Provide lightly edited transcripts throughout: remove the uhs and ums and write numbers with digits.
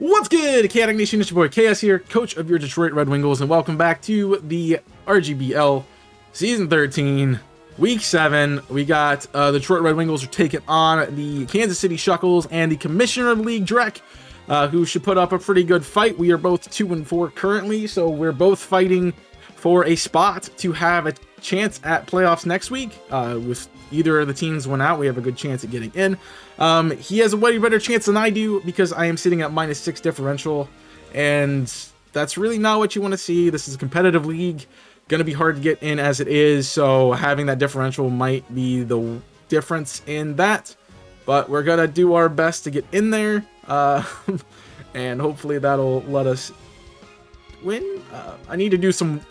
What's good, Chaotic Nation? It's your boy KS here, coach of your Detroit Red Wingulls, and welcome back to the RGBL Season 13, Week 7. We got the Detroit Red Wingulls are taking on the Kansas City Shuckles and the Commissioner League Drek, who should put up a pretty good fight. We are both 2-4 currently, so we're both fighting for a spot to have a chance at playoffs next week. With either of the teams win out, we have a good chance at getting in. He has a way better chance than I do because I am sitting at -6 differential, and that's really not what you want to see. This is a competitive league, gonna be hard to get in as it is, so having that differential might be the difference in that, but we're gonna do our best to get in there, and hopefully that'll let us win. I need to do some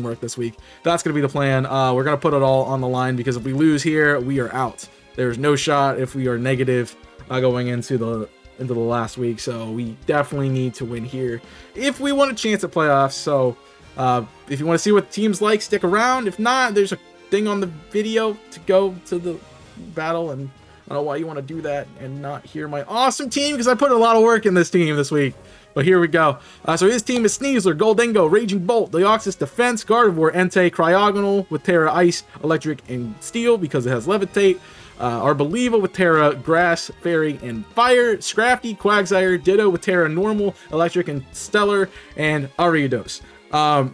work this week. That's gonna be the plan. We're gonna put it all on the line because if we lose here, we are out. There's no shot if we are negative going into the last week. So we definitely need to win here if we want a chance at playoffs. So if you want to see what the team's like, stick around. If not, there's a thing on the video to go to the battle, and I don't know why you want to do that and not hear my awesome team, because I put a lot of work in this team this week. But here we go. So his team is Sneasler, Goldengo, Raging Bolt, Deoxys Defense, Gardevoir, Entei, Cryogonal with Terra Ice, Electric, and Steel because it has Levitate. Arbeliva with Terra Grass, Fairy, and Fire. Scrafty, Quagsire, Ditto with Terra Normal, Electric, and Stellar, and Ariados.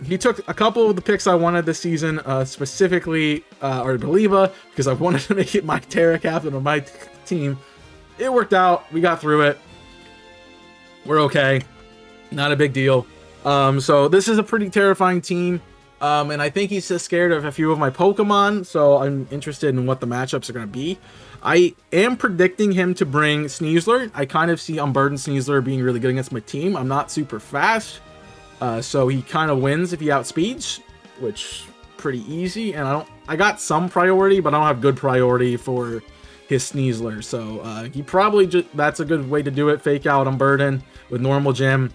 He took a couple of the picks I wanted this season, specifically Arbeliva, because I wanted to make it my Terra captain of my team. It worked out. We got through it. We're okay. Not a big deal. So this is a pretty terrifying team. And I think he's just scared of a few of my Pokemon, so I'm interested in what the matchups are going to be. I am predicting him to bring Sneasler. I kind of see Unburdened Sneasler being really good against my team. I'm not super fast, so he kind of wins if he outspeeds, which pretty easy. And I got some priority, but I don't have good priority for his Sneasler. So he probably that's a good way to do it. Fake out Unburdened with normal gym.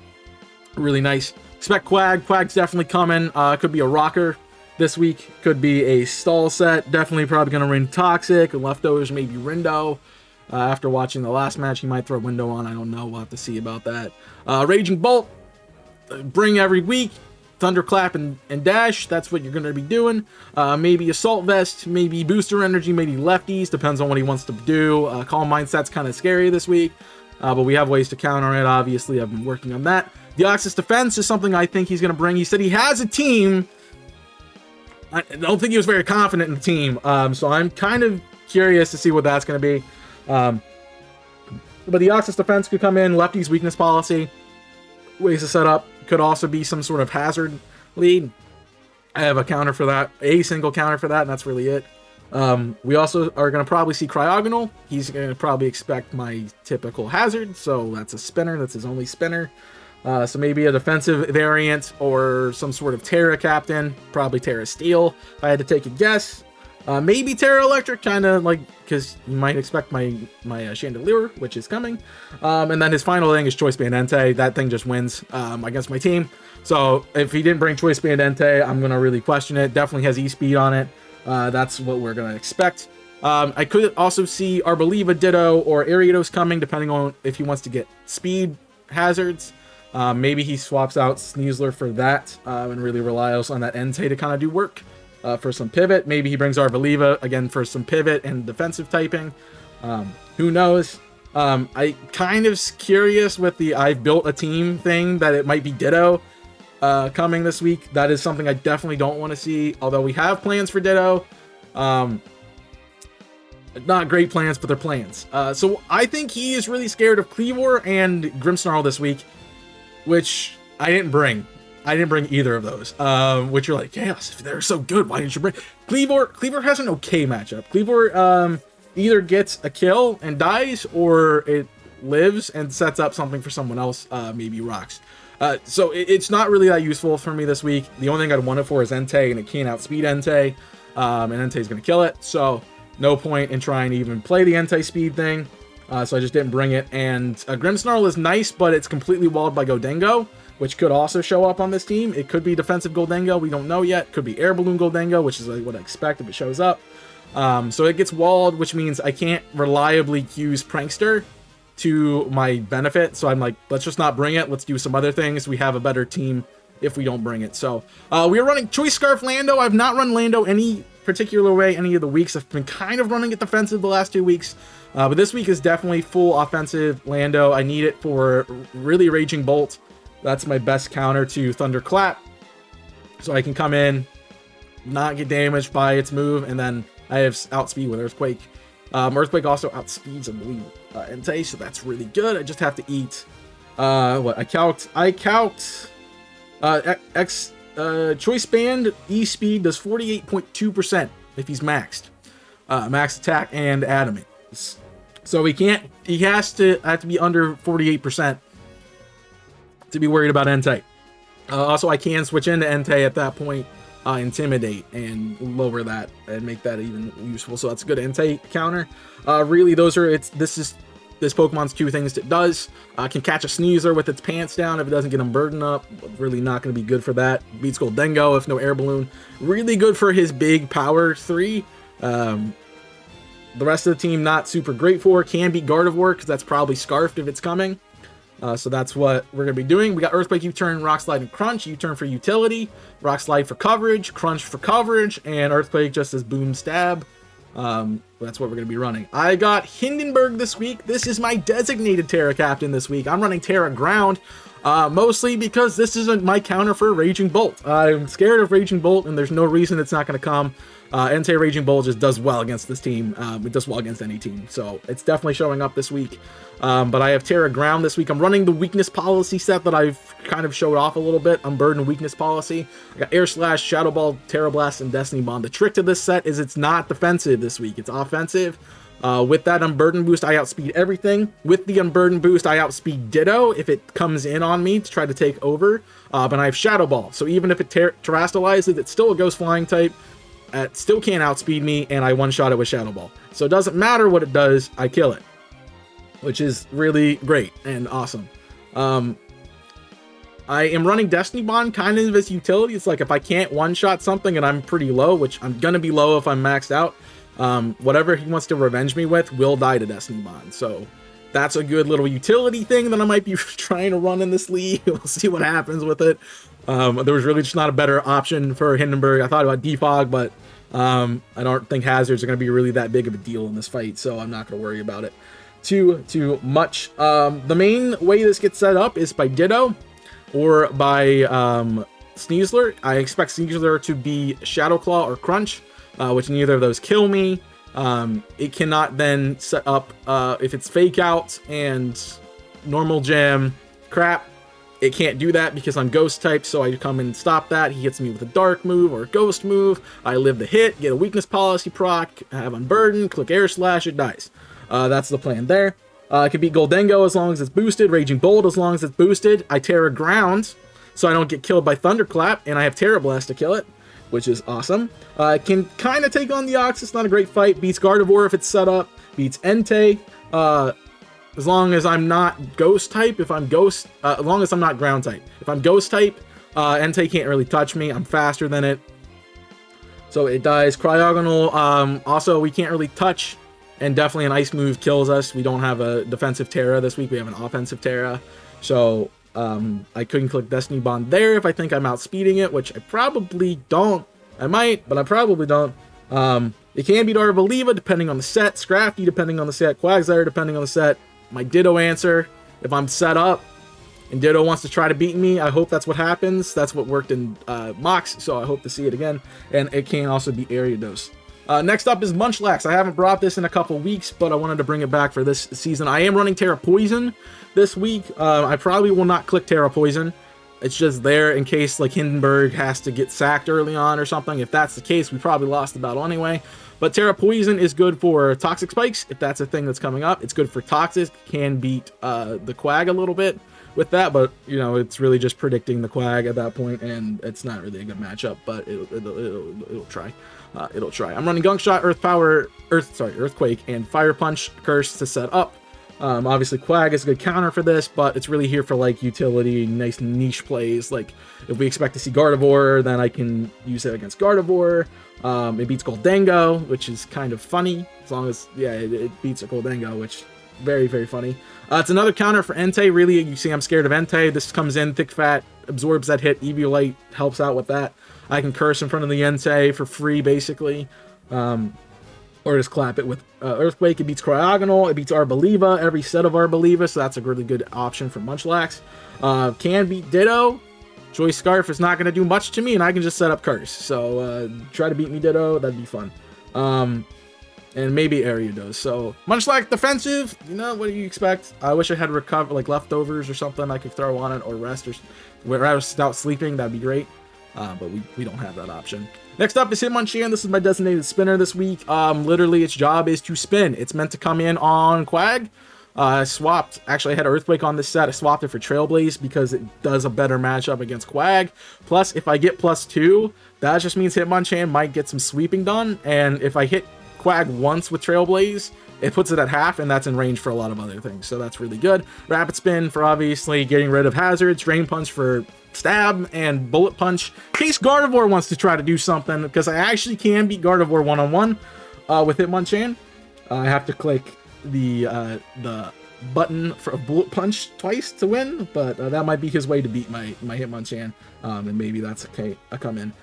Really nice. Expect Quag. Quag's definitely coming. Could be a rocker this week. Could be a stall set. Definitely probably going to run Toxic. Leftovers maybe Rindo. After watching the last match, he might throw Window on. I don't know. We'll have to see about that. Raging Bolt. Bring every week. Thunderclap and Dash. That's what you're going to be doing. Maybe Assault Vest. Maybe Booster Energy. Maybe Lefties. Depends on what he wants to do. Calm Mindset's kind of scary this week. But we have ways to counter it. Obviously, I've been working on that. Deoxys Defense is something I think he's going to bring. He said he has a team. I don't think he was very confident in the team. So I'm kind of curious to see what that's going to be. But Deoxys Defense could come in. Lefty's weakness policy. Ways to set up. Could also be some sort of hazard lead. I have a counter for that. A single counter for that, and that's really it. We also are going to probably see Cryogonal. He's going to probably expect my typical hazard. So that's a spinner. That's his only spinner. So maybe a defensive variant or some sort of Terra captain, probably Terra Steel, if I had to take a guess. Maybe Terra Electric, kind of like, because you might expect my Chandelier, which is coming. And then his final thing is Choice Band Entei. That thing just wins against my team. So if he didn't bring Choice Band Entei, I'm going to really question it. Definitely has E-Speed on it. That's what we're going to expect. I could also see Arbeliva, Ditto, or Ariados coming, depending on if he wants to get speed hazards. Maybe he swaps out Sneasler for that and really relies on that Entei to kind of do work for some pivot. Maybe he brings Arbeliva again for some pivot and defensive typing. Who knows? I kind of curious with the I've built a team thing that it might be Ditto coming this week. That is something I definitely don't want to see, although we have plans for Ditto. Not great plans, but they're plans. So I think he is really scared of Kleavor and Grimmsnarl this week, which I didn't bring. I didn't bring either of those. Which you're like, yes, if they're so good, why didn't you bring Kleavor? Kleavor has an okay matchup. Kleavor either gets a kill and dies, or it lives and sets up something for someone else, maybe rocks. So it's not really that useful for me this week. The only thing I'd want it for is Entei, and it can't outspeed Entei. And Entei's going to kill it. So no point in trying to even play the Entei speed thing. So I just didn't bring it. And Grimmsnarl is nice, but it's completely walled by Goldengo, which could also show up on this team. It could be defensive Goldengo. We don't know yet. Could be Air Balloon Goldengo, which is what I expect if it shows up. So it gets walled, which means I can't reliably use Prankster. to my benefit. So I'm like, let's just not bring it. Let's do some other things. We have a better team if we don't bring it. So we are running Choice Scarf Lando. I've not run Lando any particular way any of the weeks. I've been kind of running it defensive the last 2 weeks. But this week is definitely full offensive Lando. I need it for really Raging Bolt. That's my best counter to Thunderclap. So I can come in, not get damaged by its move, and then I have outspeed with Earthquake. Earthquake also outspeeds, I believe, Entei, so that's really good. I just have to eat, what, I calced, Choice Band E-Speed does 48.2% if he's maxed. Max attack and adamant. So he has to be under 48% to be worried about Entei. Also, I can switch into Entei at that point, Intimidate, and lower that and make that even useful. So that's a good Entei counter. Really, this Pokemon's 2 things it does. Can catch a Sneasler with its pants down if it doesn't get him burdened up. Really not going to be good for that. Beats Goldengo if no Air Balloon. Really good for his big power 3. The rest of the team not super great for. Can beat Gardevoir because that's probably Scarfed if it's coming. So that's what we're going to be doing. We got Earthquake, U-Turn, Rock Slide, and Crunch. U-Turn for utility, Rock Slide for coverage, Crunch for coverage, and Earthquake just as Boom Stab. That's what we're going to be running. I got Hindenburg this week. This is my designated Terra Captain this week. I'm running Terra Ground, mostly because this isn't my counter for Raging Bolt. I'm scared of Raging Bolt, and there's no reason it's not going to come. Entei Raging Bolt just does well against this team. It does well against any team, so it's definitely showing up this week. But I have Terra Ground this week. I'm running the weakness policy set that I've kind of showed off a little bit. Unburden weakness policy. I got Air Slash, Shadow Ball, Terra Blast, and Destiny Bond. The trick to this set is it's not defensive this week. It's offensive. With that Unburden boost, I outspeed everything. With the Unburden boost, I outspeed Ditto if it comes in on me to try to take over. But I have Shadow Ball, so even if it terastallizes, it's still a Ghost Flying type. It still can't outspeed me, and I one-shot it with Shadow Ball. So it doesn't matter what it does, I kill it, which is really great and awesome. I am running Destiny Bond kind of as utility. It's like if I can't one-shot something and I'm pretty low, which I'm going to be low if I'm maxed out, whatever he wants to revenge me with will die to Destiny Bond. So that's a good little utility thing that I might be trying to run in this league. We'll see what happens with it. There was really just not a better option for Hindenburg. I thought about Defog, but I don't think hazards are going to be really that big of a deal in this fight, so I'm not going to worry about it too much. The main way this gets set up is by Ditto or by Sneasler. I expect Sneasler to be Shadow Claw or Crunch, which neither of those kill me. It cannot then set up if it's Fake Out and normal gem crap. It can't do that because I'm Ghost type, so I come and stop that. He hits me with a Dark move or a Ghost move. I live the hit, get a Weakness Policy proc, have Unburden, click Air Slash, it dies. That's the plan there. I can beat Goldengo as long as it's boosted, Raging Bolt as long as it's boosted. I Terra Ground, so I don't get killed by Thunderclap, and I have Terra Blast to kill it, which is awesome. Can kind of take on the Ox. It's not a great fight. Beats Gardevoir if it's set up. Beats Entei. As long as I'm not Ghost type, as long as I'm not Ground type. If I'm Ghost type, Entei can't really touch me. I'm faster than it. So it dies. Cryogonal, also we can't really touch, and definitely an Ice move kills us. We don't have a defensive Terra this week. We have an offensive Terra. So I couldn't click Destiny Bond there if I think I'm outspeeding it, which I probably don't. I might, but I probably don't. It can beat Arvaliva depending on the set. Scrafty depending on the set. Quagsire depending on the set. My Ditto answer, if I'm set up and Ditto wants to try to beat me, I hope that's what happens. That's what worked in Mox, so I hope to see it again. And it can also be Ariados. Next up is Munchlax. I haven't brought this in a couple weeks, but I wanted to bring it back for this season. I am running Terra Poison this week. I probably will not click Terra Poison. It's just there in case like Hindenburg has to get sacked early on or something. If that's the case, we probably lost the battle anyway. But Terra Poison is good for Toxic Spikes, if that's a thing that's coming up. It's good for Toxic, can beat the Quag a little bit with that, but, you know, it's really just predicting the Quag at that point, and it's not really a good matchup, but it'll try. It'll try. I'm running Gunk Shot, Earthquake, and Fire Punch Curse to set up. Obviously, Quag is a good counter for this, but it's really here for, like, utility, nice niche plays. Like, if we expect to see Gardevoir, then I can use it against Gardevoir. It beats Goldengo, which is kind of funny, as long as, yeah, it beats a Goldengo, which Very, very funny. It's another counter for Entei. Really, you see I'm scared of Entei. This comes in, thick fat, absorbs that hit. Eviolite helps out with that. I can curse in front of the Entei for free, basically. Or just clap it with Earthquake. It beats Cryogonal. It beats Arbaliva. Every set of Arbaliva, so that's a really good option for Munchlax. Can beat Ditto. Choice Scarf is not going to do much to me, and I can just set up Curse. So try to beat me Ditto. That'd be fun. And maybe Ariados. So Munchlax defensive. You know, what do you expect? I wish I had recover like leftovers or something I could throw on it, or rest, or without sleeping. That'd be great. But we don't have that option. Next up is Hitmonchan. This is my designated spinner this week. Literally, its job is to spin. It's meant to come in on Quag. I swapped. Actually, I had Earthquake on this set. I swapped it for Trailblaze because it does a better matchup against Quag. Plus, if I get +2, that just means Hitmonchan might get some sweeping done. And if I hit Quag once with Trailblaze, it puts it at half, and that's in range for a lot of other things. So that's really good. Rapid Spin for obviously getting rid of hazards. Drain Punch for stab, and Bullet Punch in case Gardevoir wants to try to do something, because I actually can beat Gardevoir one-on-one with Hitmonchan. I have to click the button for a Bullet Punch twice to win, but that might be his way to beat my Hitmonchan, and maybe that's okay. I come in.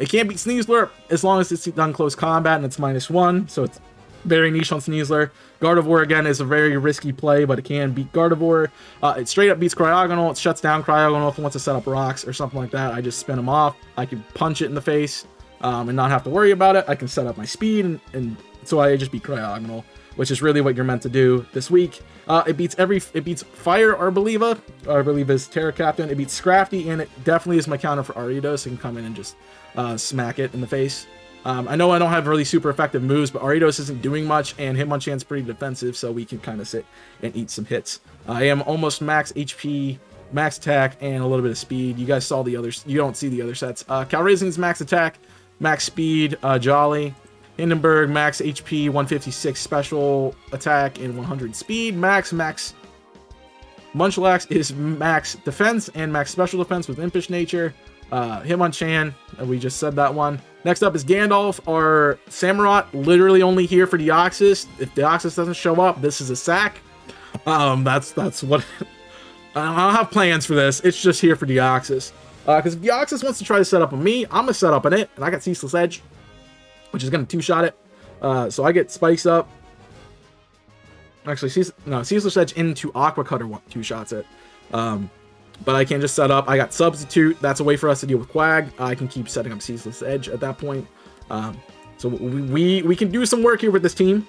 It can't beat Sneasler as long as it's done close combat, and it's -1, so it's very niche on Sneasler. Gardevoir, again, is a very risky play, but it can beat Gardevoir. It straight up beats Cryogonal. It shuts down Cryogonal if it wants to set up rocks or something like that. I just spin them off. I can punch it in the face and not have to worry about it. I can set up my speed, and so I just beat Cryogonal, which is really what you're meant to do this week. It beats Fire Arbaliva. Arbaliva's Terra Captain. It beats Scrafty, and it definitely is my counter for Ariados. I can come in and just smack it in the face. I know I don't have really super effective moves, but Ariados isn't doing much, and Hitmonchan's pretty defensive, so we can kind of sit and eat some hits. I am almost max HP, max attack, and a little bit of speed. You guys saw the others. You don't see the other sets. Calraising's max attack, max speed, Jolly. Hindenburg, max HP, 156 special attack, and 100 speed. Max. Munchlax is max defense and max special defense with Impish Nature. Hitmonchan, we just said that one. Next up is Gandalf, our Samurott, literally only here for Deoxys. If Deoxys doesn't show up, this is a sack. That's what... I don't have plans for this. It's just here for Deoxys. Because if Deoxys wants to try to set up on me, I'm going to set up on it, and I got Ceaseless Edge, which is going to two-shot it. So I get Spikes up. Actually, Ceaseless Edge into Aqua Cutter two-shots it. But I can just set up. I got Substitute. That's a way for us to deal with Quag. I can keep setting up Ceaseless Edge at that point. So we can do some work here with this team.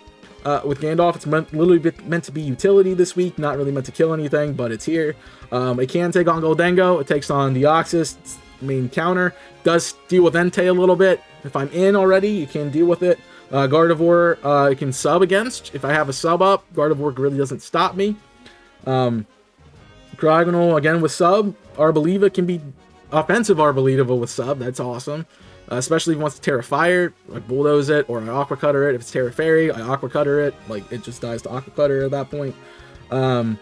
With Gandalf, it's literally meant to be utility this week. Not really meant to kill anything, but it's here. It can take on Goldengo. It takes on Deoxys, main counter. Does deal with Entei a little bit. If I'm in already, you can deal with it. Gardevoir, it can sub against. If I have a sub up, Gardevoir really doesn't stop me. Cryogonal, again, with sub. Arbaliva can be offensive Arbaliva with sub. That's awesome. Especially if it wants to Terra Fire, like Bulldoze it, or I Aqua Cutter it. If it's Terra Fairy, I Aqua Cutter it. Like, it just dies to Aqua Cutter at that point. What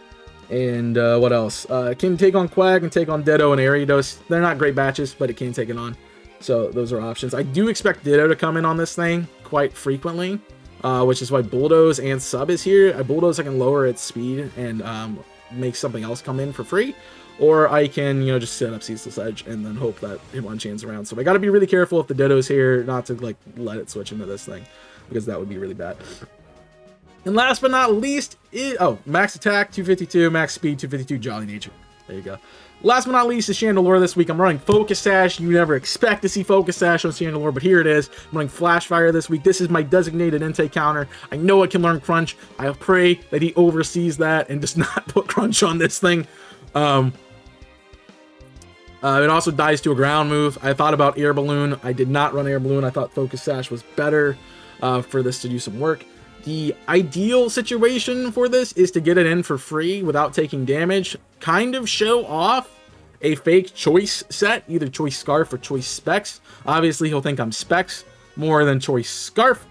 else? It can take on Quag and take on Ditto and Ariados. They're not great batches, but it can take it on. So those are options. I do expect Ditto to come in on this thing quite frequently, which is why Bulldoze and Sub is here. Bulldoze, I can lower its speed and make something else come in for free, or I can, just set up Ceaseless Edge and then hope that Hitmonchan's around. So I got to be really careful if the Ditto's here, not to like let it switch into this thing, because that would be really bad. And last but not least is, max attack 252, max speed 252, Jolly Nature. There you go. Last but not least is Chandelure this week. I'm running Focus Sash. You never expect to see Focus Sash on Chandelure, but here it is. I'm running Flash Fire this week. This is my designated Entei counter. I know it can learn Crunch. I pray that he oversees that and does not put Crunch on this thing. It also dies to a ground move. I thought about Air Balloon. I did not run Air Balloon. I thought Focus Sash was better for this to do some work. The ideal situation for this is to get it in for free without taking damage. Kind of show off a fake Choice set, either Choice Scarf or Choice Specs. Obviously, he'll think I'm Specs more than Choice Scarf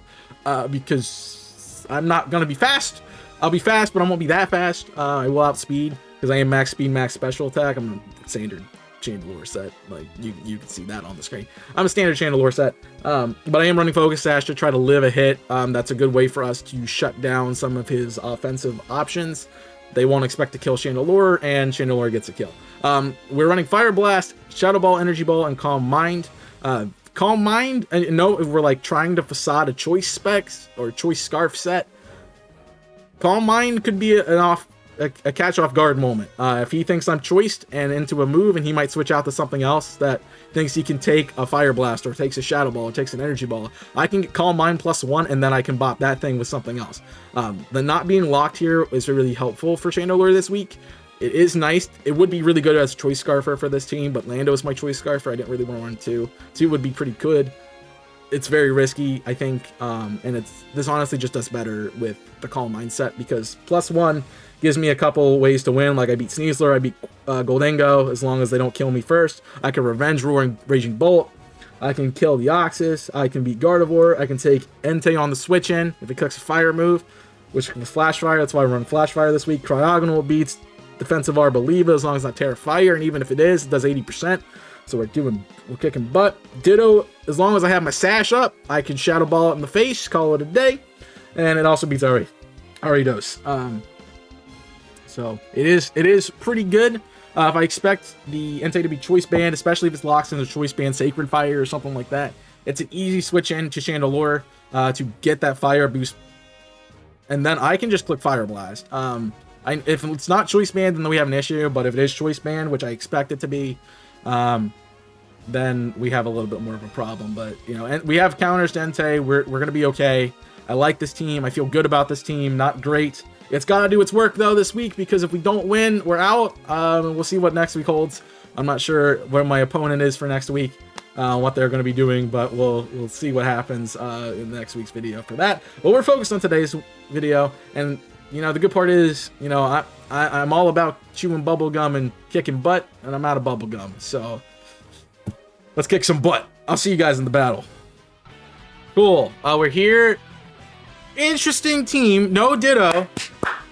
because I'm not going to be fast. I'll be fast, but I won't be that fast. I will outspeed because I am max speed, max special attack. I'm standard Chandelure set. Like, you can see that on the screen. I'm a standard Chandelure set, but I am running Focus Sash to try to live a hit. That's a good way for us to shut down some of his offensive options. They won't expect to kill Chandelure, and Chandelure gets a kill. We're running Fire Blast, Shadow Ball, Energy Ball, and Calm Mind. Calm Mind, no, if we're like trying to facade a Choice Specs or Choice Scarf set, Calm Mind could be a catch off guard moment. If he thinks I'm choiced and into a move, and he might switch out to something else that thinks he can take a Fire Blast or takes a Shadow Ball or takes an Energy Ball, I can get Calm Mind +1, and then I can bop that thing with something else. The not being locked here is really helpful for Chandelure this week. It is nice. It would be really good as a Choice Scarfer for this team, but Lando is my Choice Scarfer. I didn't really want to run 2. 2 would be pretty good. It's very risky, I think, and this honestly just does better with the Calm Mind set, because +1 gives me a couple ways to win. Like, I beat Sneasler, I beat Goldengo, as long as they don't kill me first. I can Revenge Roar and Raging Bolt. I can kill the Deoxys. I can beat Gardevoir. I can take Entei on the switch in if it clicks a fire move, which with Flash Fire. That's why I run Flash Fire this week. Cryogonal beats Defensive Arbaliva as long as it's not Terra Fire, and even if it is, it does 80%. So we're kicking butt. Ditto, as long as I have my Sash up, I can Shadow Ball it in the face, call it a day, and it also beats Aridos. So it is pretty good. If I expect the Entei to be Choice Band, especially if it's locked in the Choice Band Sacred Fire or something like that, it's an easy switch in to Chandelure to get that fire boost, and then I can just click Fire Blast. If it's not Choice Band, then we have an issue, but if it is Choice Band, which I expect it to be, then we have a little bit more of a problem. But, you know, and we have counters to Entei. We're going to be okay. I like this team. I feel good about this team. Not great. It's got to do its work, though, this week, because if we don't win, we're out. We'll see what next week holds. I'm not sure where my opponent is for next week, what they're going to be doing, but we'll see what happens in next week's video for that. But we're focused on today's video, and you know, the good part is, you know, I'm all about chewing bubble gum and kicking butt, and I'm out of bubble gum. So let's kick some butt. I'll see you guys in the battle. Cool. We're here. Interesting team. No Ditto.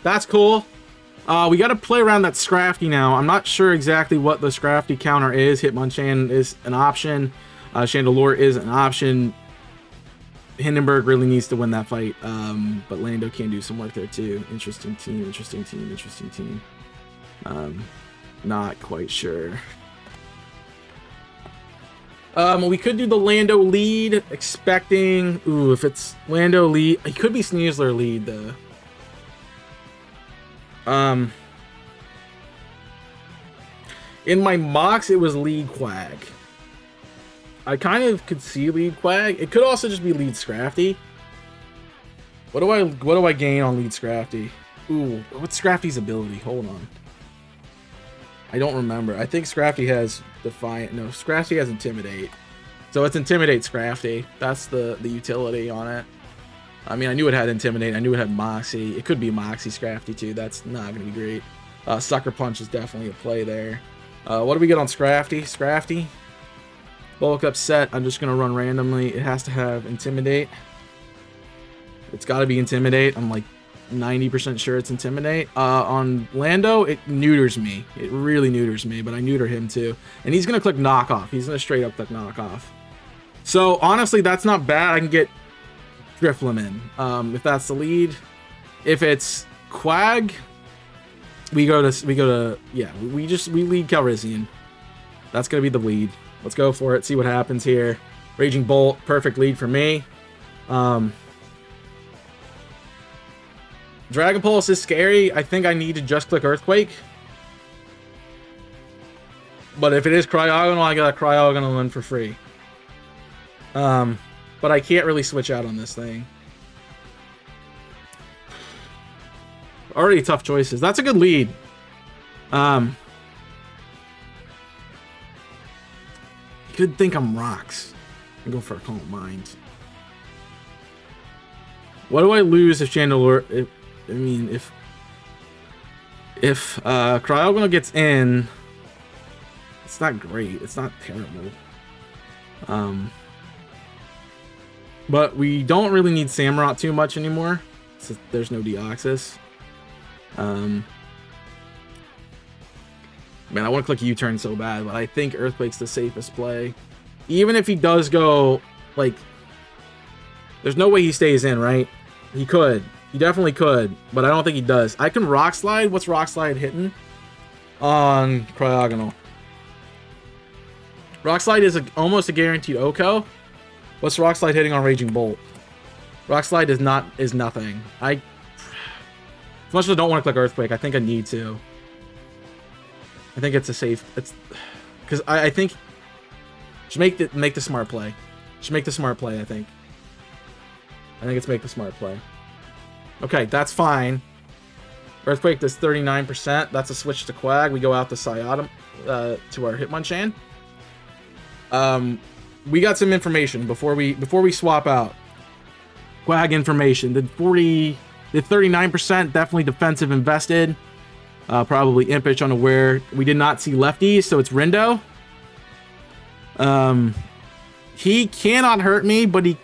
That's cool. We got to play around that Scrafty now. I'm not sure exactly what the Scrafty counter is. Hitmonchan is an option. Chandelure is an option. Hindenburg really needs to win that fight, but Lando can do some work there too. Interesting team, interesting team, interesting team. Not quite sure. We could do the Lando lead, expecting... Ooh, if it's Lando lead... It could be Sneasler lead, though. In my mocks, it was lead Quag. I kind of could see lead Quag. It could also just be lead Scrafty. What do I gain on lead Scrafty? Ooh, what's Scrafty's ability? Hold on. I don't remember. I think Scrafty has Defiant. No, Scrafty has Intimidate. So it's Intimidate Scrafty. That's the utility on it. I mean, I knew it had Intimidate. I knew it had Moxie. It could be Moxie Scrafty too. That's not going to be great. Sucker Punch is definitely a play there. What do we get on Scrafty? Scrafty. Bulk Up set. I'm just going to run randomly. It has to have Intimidate. It's got to be Intimidate. I'm like 90% sure it's Intimidate. On Lando, it neuters me. It really neuters me, but I neuter him too. And he's going to click Knockoff. He's going to straight up click Knockoff. So honestly, that's not bad. I can get Drifloon in. If that's the lead. If it's Quag, we go to yeah, we lead Calrissian. That's going to be the lead. Let's go for it. See what happens here. Raging Bolt, perfect lead for me. Dragon Pulse is scary. I think I need to just click Earthquake. But if it is Cryogonal, I got a Cryogonal in for free. But I can't really switch out on this thing. Already tough choices. That's a good lead. You could think I'm Rocks and go for a Calm Mind. What do I lose if Chandelure... I mean, if Cryogonal gets in, it's not great. It's not terrible. But we don't really need Samurott too much anymore. So there's no Deoxys. Man, I want to click U-turn so bad, but I think Earthquake's the safest play. Even if he does go, like... There's no way he stays in, right? He could. He definitely could, but I don't think he does. I can Rock Slide. What's Rock Slide hitting? On Cryogonal. Rock Slide is almost a guaranteed OHKO. What's Rock Slide hitting on Raging Bolt? Rock Slide is nothing. As much as I don't want to click Earthquake, I think I need to. I think it's a safe. It's because I think just make the smart play. Just make the smart play. I think it's make the smart play. Okay, that's fine. Earthquake does 39%. That's a switch to Quag. We go out to Psyautom, to our Hitmonchan. We got some information before we swap out. Quag information. Did 39%, definitely defensive invested. Probably Impish unaware. We did not see lefties, so it's Rindo. He cannot hurt me, but he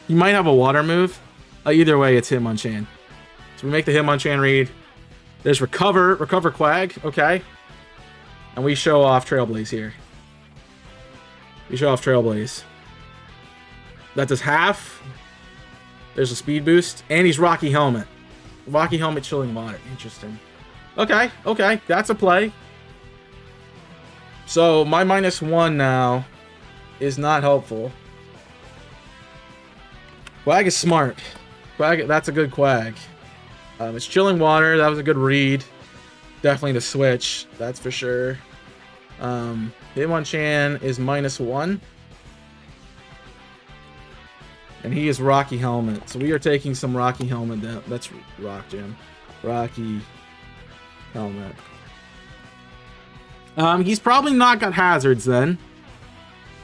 might have a water move. Either way, it's Hitmonchan. So we make the Hitmonchan read. There's recover Quag, okay. And we show off Trailblaze here. We show off Trailblaze. That does half. There's a speed boost. And he's Rocky Helmet. Rocky Helmet, Chilling Water. Interesting. Okay, that's a play. So my -1 now is not helpful. Quag is smart. Quag, that's a good Quag. It's Chilling Water. That was a good read. Definitely the switch. That's for sure. Hitmonchan is -1. And he is Rocky Helmet. So we are taking some Rocky Helmet down. That's Rock Gym. Rocky Helmet. He's probably not got hazards then.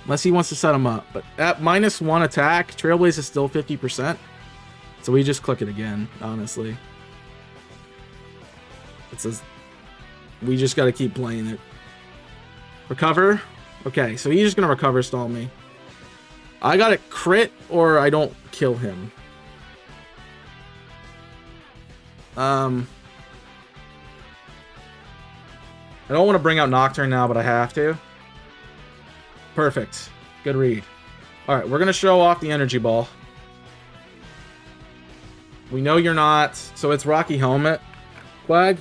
Unless he wants to set him up. But at -1 attack, Trailblaze is still 50%. So we just click it again, honestly. It says we just got to keep playing it. Recover. Okay, so he's just going to recover stall me. I got to crit or I don't kill him. I don't want to bring out Nocturne now, but I have to. Perfect. Good read. Alright, we're going to show off the Energy Ball. We know you're not, so it's Rocky Helmet. Quag.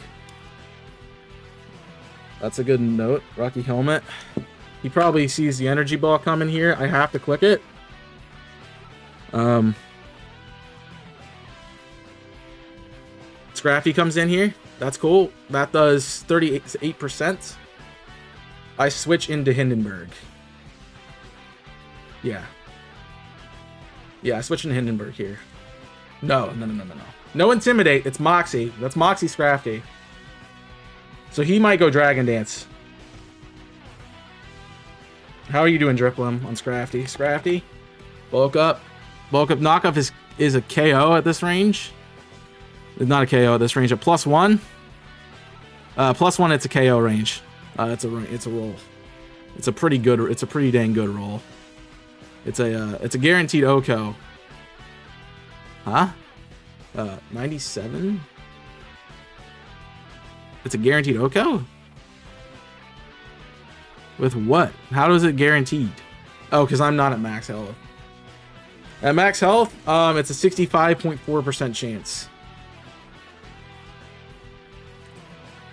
That's a good note. Rocky Helmet. He probably sees the Energy Ball coming here. I have to click it. Scrappy comes in here. That's cool. That does 38%. I switch into Hindenburg. Yeah. Yeah, I switch into Hindenburg here. No. No Intimidate. It's Moxie. That's Moxie Scrafty. So he might go Dragon Dance. How are you doing, Driplim, on Scrafty? Scrafty? Bulk up. Bulk up. Knockoff is a KO at this range. It's not a KO at this range. At +1. +1, it's a KO range. It's a roll. It's a pretty dang good roll. It's a guaranteed OHKO. Huh? 97? It's a guaranteed OHKO? With what? How is it guaranteed? Oh, because I'm not at max health. At max health, it's a 65.4% chance.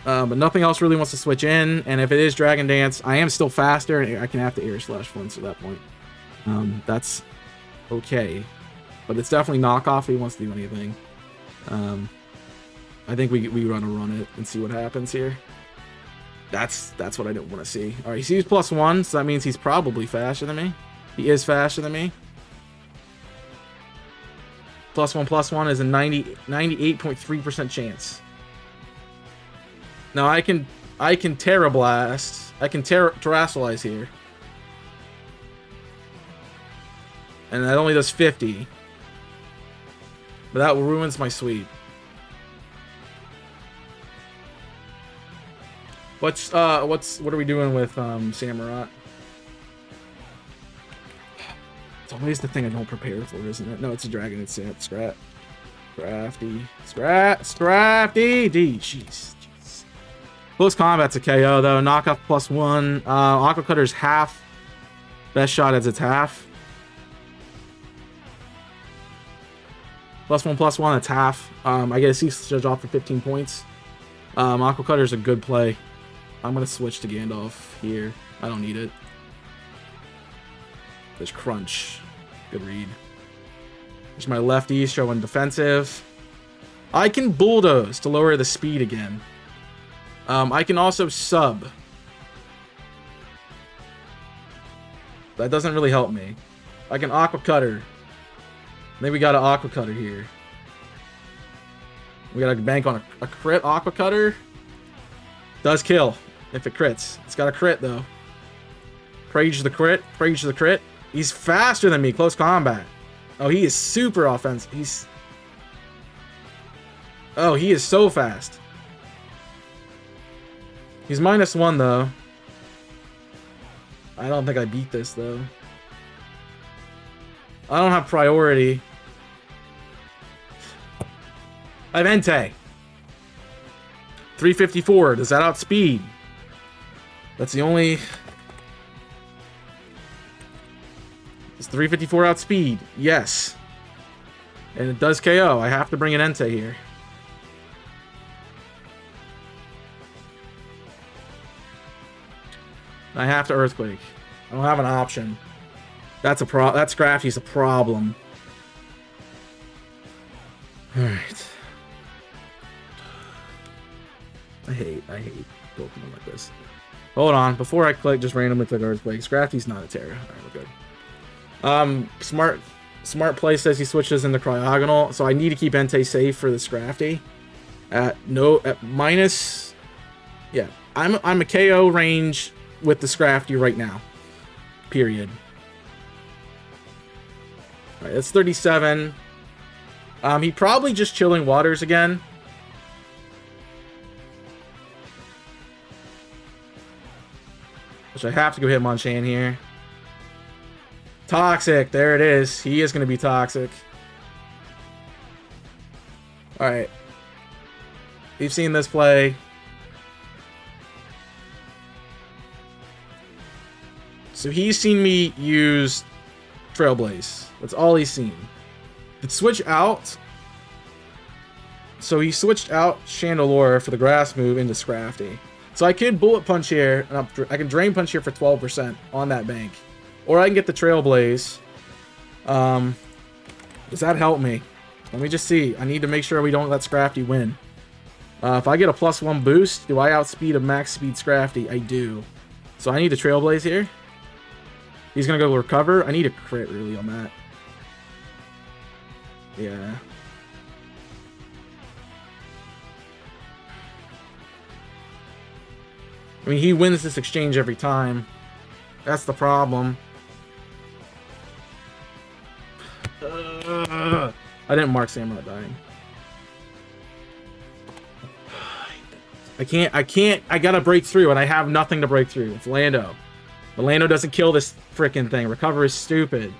But nothing else really wants to switch in. And if it is Dragon Dance, I am still faster. And I can have to Air Slash once at that point. That's okay. But it's definitely knockoff if he wants to do anything. I think we run it and see what happens here. That's what I didn't want to see. All right, he sees +1, so that means he's probably faster than me. He is faster than me. +1 is a 98.3% chance. Now I can Terra Blast. I can Terrasilize here. And that only does 50. But that ruins my sweep. What are we doing with Samurott? It's always the thing I don't prepare for, isn't it? No, it's a dragon. It's Scrafty. D. Jeez. Close combat's a KO though. Knockoff +1. Aqua Cutter's half. Best shot as it's half. +1/+1, it's half. I get a cease judge off for 15 points. Aqua Cutter's a good play. I'm gonna switch to Gandalf here. I don't need it. There's Crunch. Good read. There's my lefty showing defensive. I can Bulldoze to lower the speed again. I can also sub. That doesn't really help me. I can Aqua Cutter. Then we got an Aqua Cutter here. We got to bank on a crit Aqua Cutter. Does kill if it crits. It's got a crit though. Praise the crit. Praise the crit. He's faster than me. Close combat. Oh, he is super offensive. Oh, he is so fast. He's -1 though. I don't think I beat this though. I don't have priority. I have Entei. 354. Does that outspeed? That's the only... Does 354 outspeed? Yes. And it does KO. I have to bring an Entei here. I have to Earthquake. I don't have an option. That's Scrafty's a problem. Alright. I hate Pokemon like this. Hold on. Before I click, just randomly click Earthquake. Scrafty's not a Terra. Alright, we're good. Smart play says he switches into Cryogonal, so I need to keep Entei safe for the Scrafty. At minus... Yeah. I'm a KO range with the Scrafty right now. Period. Alright, that's 37. He probably just chilling waters again. Which I have to go hit Monchan here. Toxic, there it is. He is going to be toxic. Alright. We've seen this play. So he's seen me use Trailblaze. That's all he's seen. Could switch out. So he switched out Chandelure for the grass move into Scrafty. So I could Bullet Punch here. And I can Drain Punch here for 12% on that bank. Or I can get the Trailblaze. Does that help me? Let me just see. I need to make sure we don't let Scrafty win. If I get a +1 boost, do I outspeed a max speed Scrafty? I do. So I need a Trailblaze here. He's going to go recover. I need a crit really on that. Yeah. I mean, he wins this exchange every time. That's the problem. I didn't mark Samurai dying. I gotta break through, and I have nothing to break through. It's Lando. But Lando doesn't kill this freaking thing. Recover is stupid.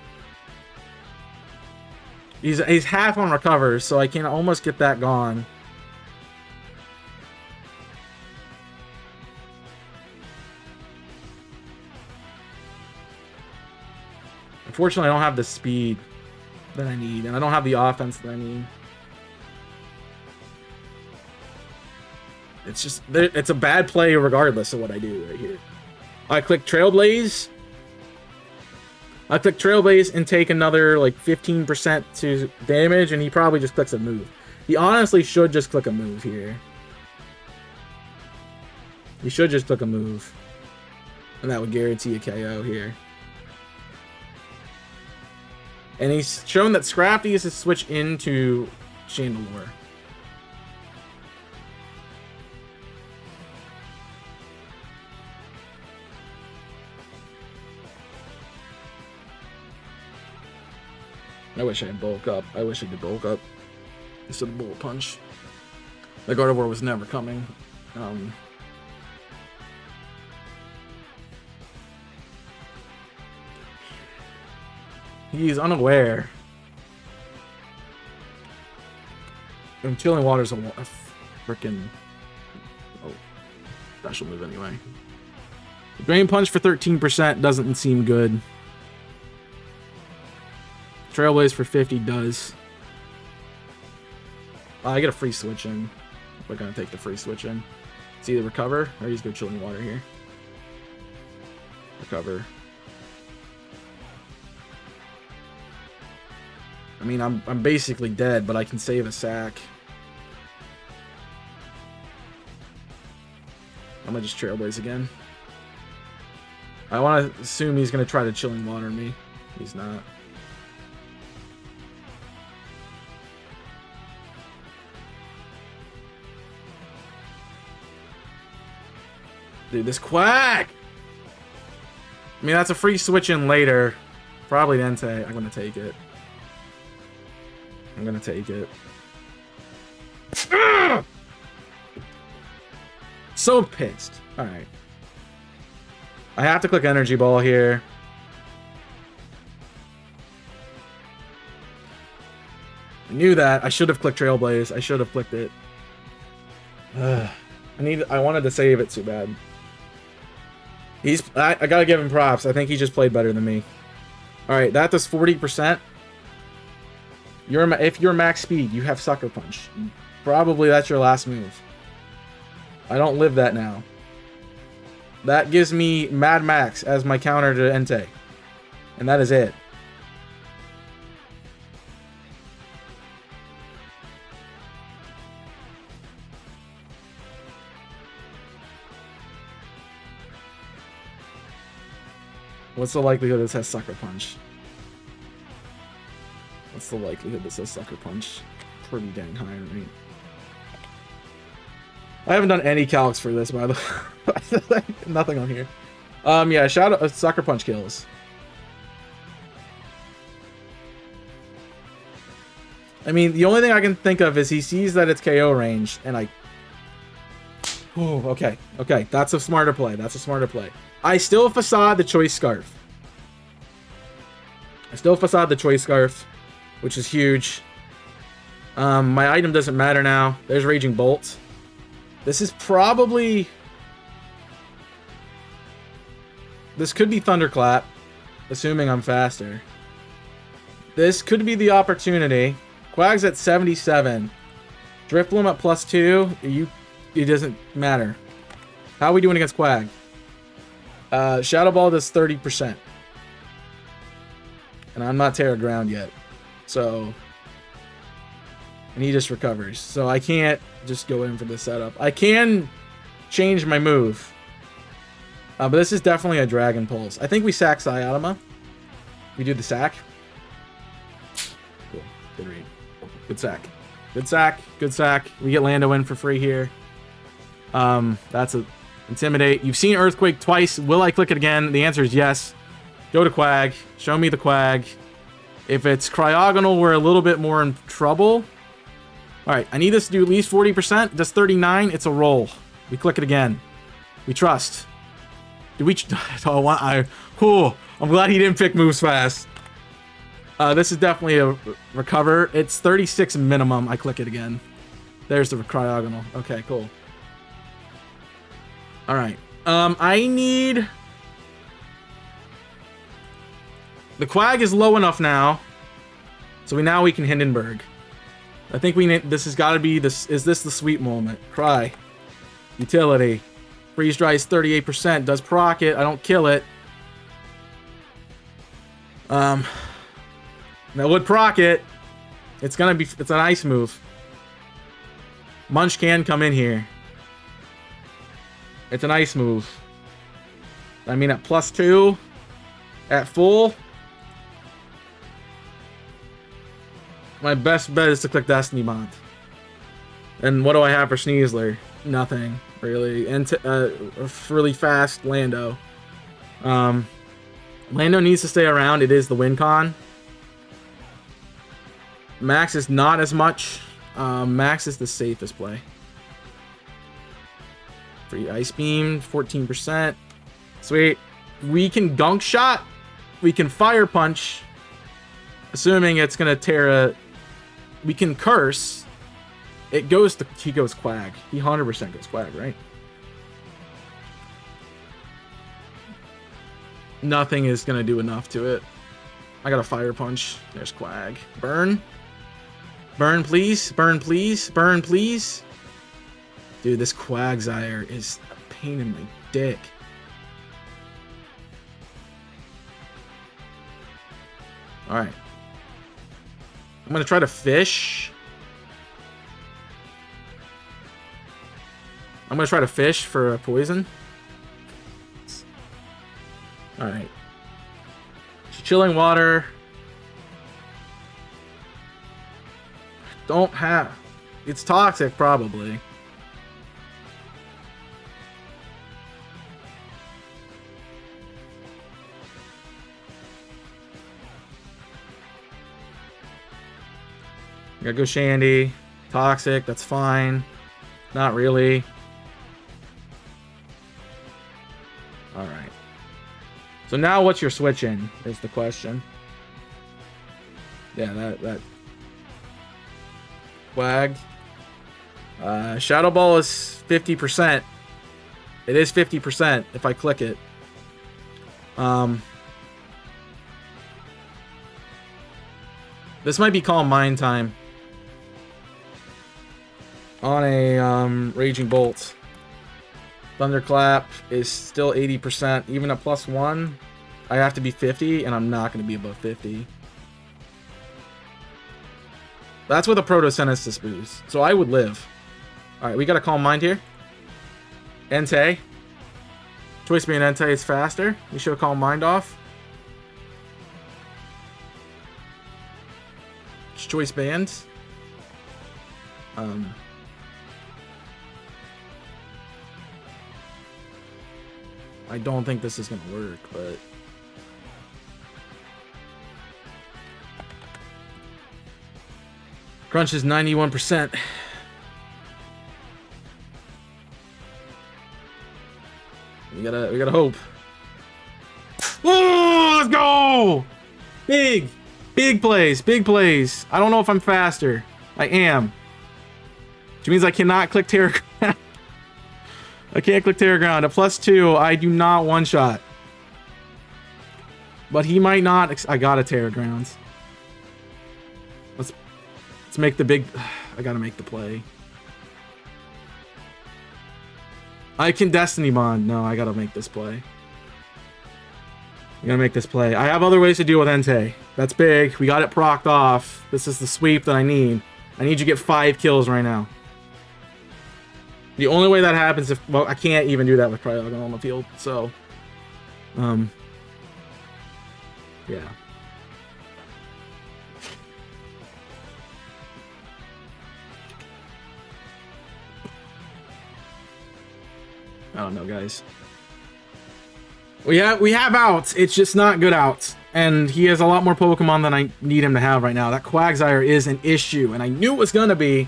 He's half on recover, so I can almost get that gone. Unfortunately, I don't have the speed that I need, and I don't have the offense that I need. It's just, it's a bad play regardless of what I do right here. I click Trailblaze. I click Trailblaze and take another like 15% to damage, and he probably just clicks a move. He honestly should just click a move here. He should just click a move. And that would guarantee a KO here. And he's shown that Scrafty is to switch into Chandelure. I wish I had bulk up. I wish I could bulk up instead of Bullet Punch. The Gardevoir was never coming. He's unaware. And Chilling Water's a freaking... Oh. special move anyway. Drain Punch for 13% doesn't seem good. Trailblaze for 50 does. I get a free switch in. We're gonna take the free switch in. It's either recover or use go Chilling Water here. Recover. I mean, I'm basically dead, but I can save a sack. I'm gonna just Trailblaze again. I want to assume he's gonna try to Chilling Water me. He's not. Dude, this Quack! I mean, that's a free switch in later. Probably Entei. I'm gonna take it. I'm gonna take it. Ugh! So pissed. Alright. I have to click Energy Ball here. I knew that. I should have clicked Trailblaze. I should have clicked it. Ugh. I wanted to save it too bad. I gotta give him props. I think he just played better than me. Alright, that does 40%. If you're max speed, you have Sucker Punch. Probably that's your last move. I don't live that now. That gives me Mad Max as my counter to Entei. And that is it. What's the likelihood this has Sucker Punch? What's the likelihood this has Sucker Punch? Pretty dang high, right? I haven't done any calcs for this, by the way. Nothing on here. Yeah, shout out Sucker Punch kills. I mean, the only thing I can think of is he sees that it's KO range, and I... Oh, okay. Okay, that's a smarter play. That's a smarter play. I still Facade the Choice Scarf. I still Facade the Choice Scarf, which is huge. My item doesn't matter now. There's Raging Bolt. This is probably... This could be Thunderclap, assuming I'm faster. This could be the opportunity. Quag's at 77. Drifloon at +2. It doesn't matter. How are we doing against Quag? Shadow Ball does 30%. And I'm not Terra Ground yet. So... And he just recovers. So I can't just go in for the setup. I can change my move. But this is definitely a Dragon Pulse. I think we sack Psyotama. We do the sack. Cool. Good read. Good sack. Good sack. Good sack. We get Lando in for free here. That's a Intimidate. You've seen Earthquake twice. Will I click it again? The answer is yes. Go to Quag. Show me the Quag. If it's Cryogonal, we're a little bit more in trouble. Alright, I need this to do at least 40%. Does 39. It's a roll. We click it again. We trust. Did we... Cool. I'm glad he didn't pick moves fast. This is definitely a recover. It's 36 minimum. I click it again. There's the Cryogonal. Okay, cool. Alright. I need... The Quag is low enough now. So we can Hindenburg. I think we need... This has got to be... Is this the sweet moment? Cry. Utility. Freeze Dry is 38%. Does proc it. I don't kill it. That would proc it. It's gonna be... It's an ice move. Munch can come in here. It's an ice move. I mean, at +2. At full. My best bet is to click Destiny Bond. And what do I have for Sneasler? Nothing, really. And really fast Lando. Lando needs to stay around. It is the win con. Max is not as much. Max is the safest play. Free Ice Beam, 14%. Sweet. We can Gunk Shot. We can Fire Punch. Assuming it's going to Terra... We can Curse. It goes to... He goes Quag. He 100% goes Quag, right? nothing is gonna do enough to it. I got a fire punch. There's Quag. Burn. Burn, please. Burn, please. Burn, please. Dude, this Quagsire is a pain in my dick. Alright. I'm gonna try to fish. I'm gonna try to fish for a poison. Alright. Chilling water. Don't have. It's toxic, probably. Gotta go Shandy. Toxic, that's fine. Not really. Alright. So now what's your switch in, is the question. Yeah, that. Quag. Shadow Ball is 50%. It is 50% if I click it. This might be Calm Mind time. On a Raging Bolt. Thunderclap is still 80%. Even a +1, I have to be 50, and I'm not going to be above 50. That's with a Protosenestus boost. So I would live. Alright, we got a Calm Mind here. Entei. Choice Band Entei is faster. We show Calm Mind off. Choice Bands. I don't think this is going to work, but... Crunch is 91%. We gotta hope. Oh, let's go! Big plays, big plays. I don't know if I'm faster. I am. Which means I cannot click Terra Ground. I can't click Terra Ground. At +2, I do not one-shot. But he might not. I got a Terra Grounds. Let's make the big... I gotta make the play. I can Destiny Bond. No, I gotta make this play. I'm gonna make this play. I have other ways to deal with Entei. That's big. We got it procced off. This is the sweep that I need. I need you to get 5 kills right now. The only way that happens if... Well, I can't even do that with Cryogon on the field, so... yeah. I don't know, guys. We have outs. It's just not good outs. And he has a lot more Pokemon than I need him to have right now. That Quagsire is an issue, and I knew it was going to be.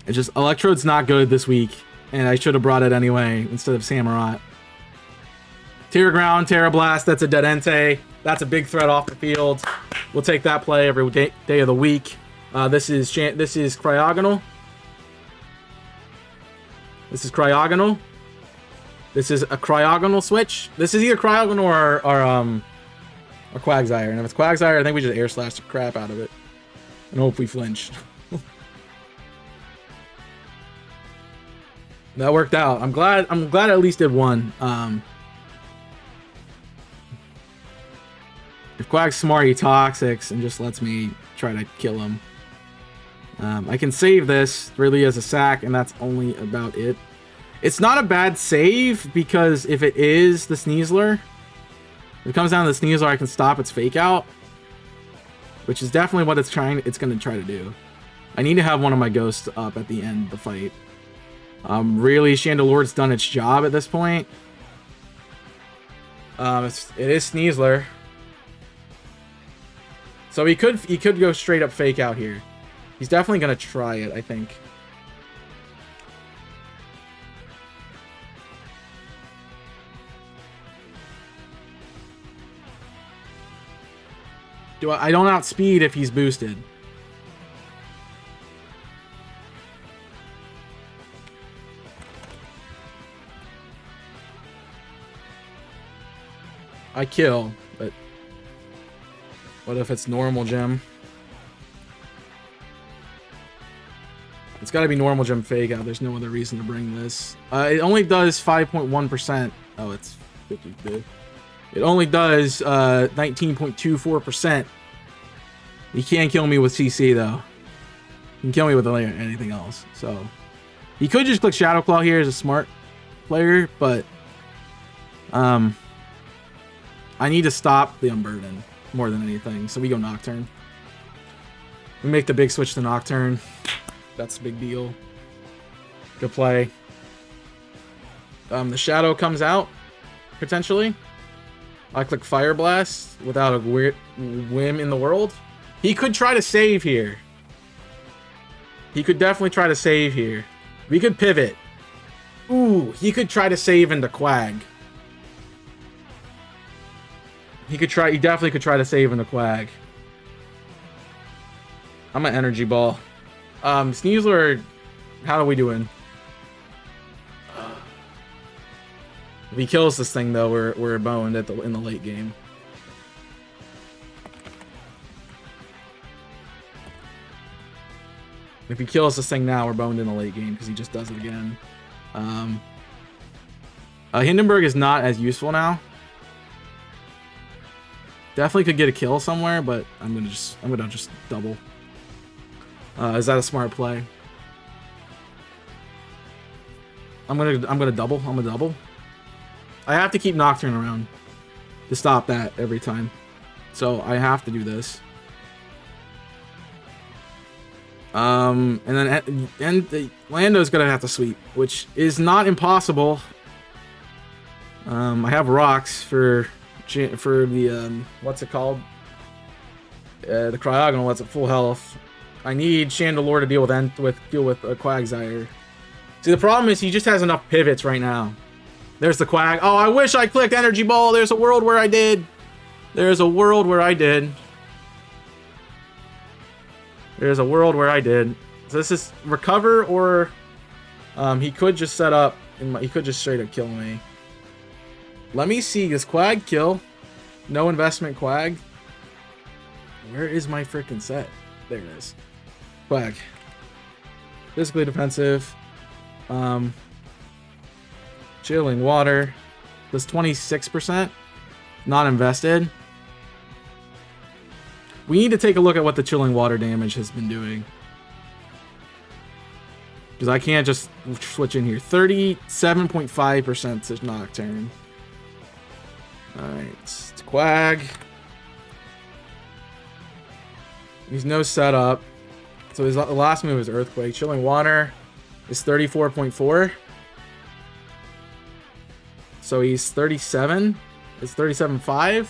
It's just Electrode's not good this week, and I should have brought it anyway instead of Samurott. Terra Ground, Terra Blast, that's a dead Entei. That's a big threat off the field. We'll take that play every day of the week. This is Cryogonal. This is Cryogonal. This is a Cryogonal switch. This is either Cryogonal or Quagsire. And if it's Quagsire, I think we just air slash the crap out of it. And hope we flinch. That worked out. I'm glad I at least did one. If Quag's smart, he toxics and just lets me try to kill him. I can save this really as a sack, and that's only about it. It's not a bad save, because if it is the Sneasler, if it comes down to the Sneasler, I can stop its fake out, which is definitely what it's going to try to do. I need to have one of my ghosts up at the end of the fight. Really, Chandelur's done its job at this point. It is Sneasler. So he could go straight up fake out here. He's definitely going to try it, I think. I don't outspeed if he's boosted. I kill, but what if it's normal gem? It's got to be normal gem fake out. There's no other reason to bring this. It only does 5.1%. Oh, it's 52. It only does 19.24%. You can't kill me with CC though. You can kill me with anything else. So you could just click Shadow Claw here as a smart player, but I need to stop the Unburden more than anything. So we go Nocturne. We make the big switch to Nocturne. That's a big deal. Good play. The Shadow comes out, potentially. I click Fire Blast without a weird whim in the world. He could try to save here. He could definitely try to save here. We could pivot. Ooh, he could try to save into Quag. He definitely could try to save into Quag. I'm an Energy Ball. Sneasler, how are we doing? If he kills this thing though, we're boned in the late game. If he kills this thing now, we're boned in the late game because he just does it again. Hindenburg is not as useful now. Definitely could get a kill somewhere, but I'm gonna just double. Is that a smart play? I'm gonna double. I'm gonna double. I have to keep Nocturne around to stop that every time, so I have to do this. And then Lando's gonna have to sweep, which is not impossible. I have rocks for the what's it called? The Cryogonal. That's at full health. I need Chandelure to deal with a Quagsire. See, the problem is he just has enough pivots right now. There's the Quag. Oh, I wish I clicked Energy Ball. There's a world where I did. There's a world where I did. There's a world where I did. So this is recover, or he could just set up. He could just straight up kill me. Let me see this Quag kill. No investment Quag. Where is my freaking set? There it is. Quag. Physically defensive. Chilling water. Does 26%. Not invested. We need to take a look at what the chilling water damage has been doing. Because I can't just switch in here. 37.5% to Nocturne. Alright, it's Quag. He's no setup. So his last move is Earthquake. Chilling Water is 34.4. So he's 37. It's 37.5.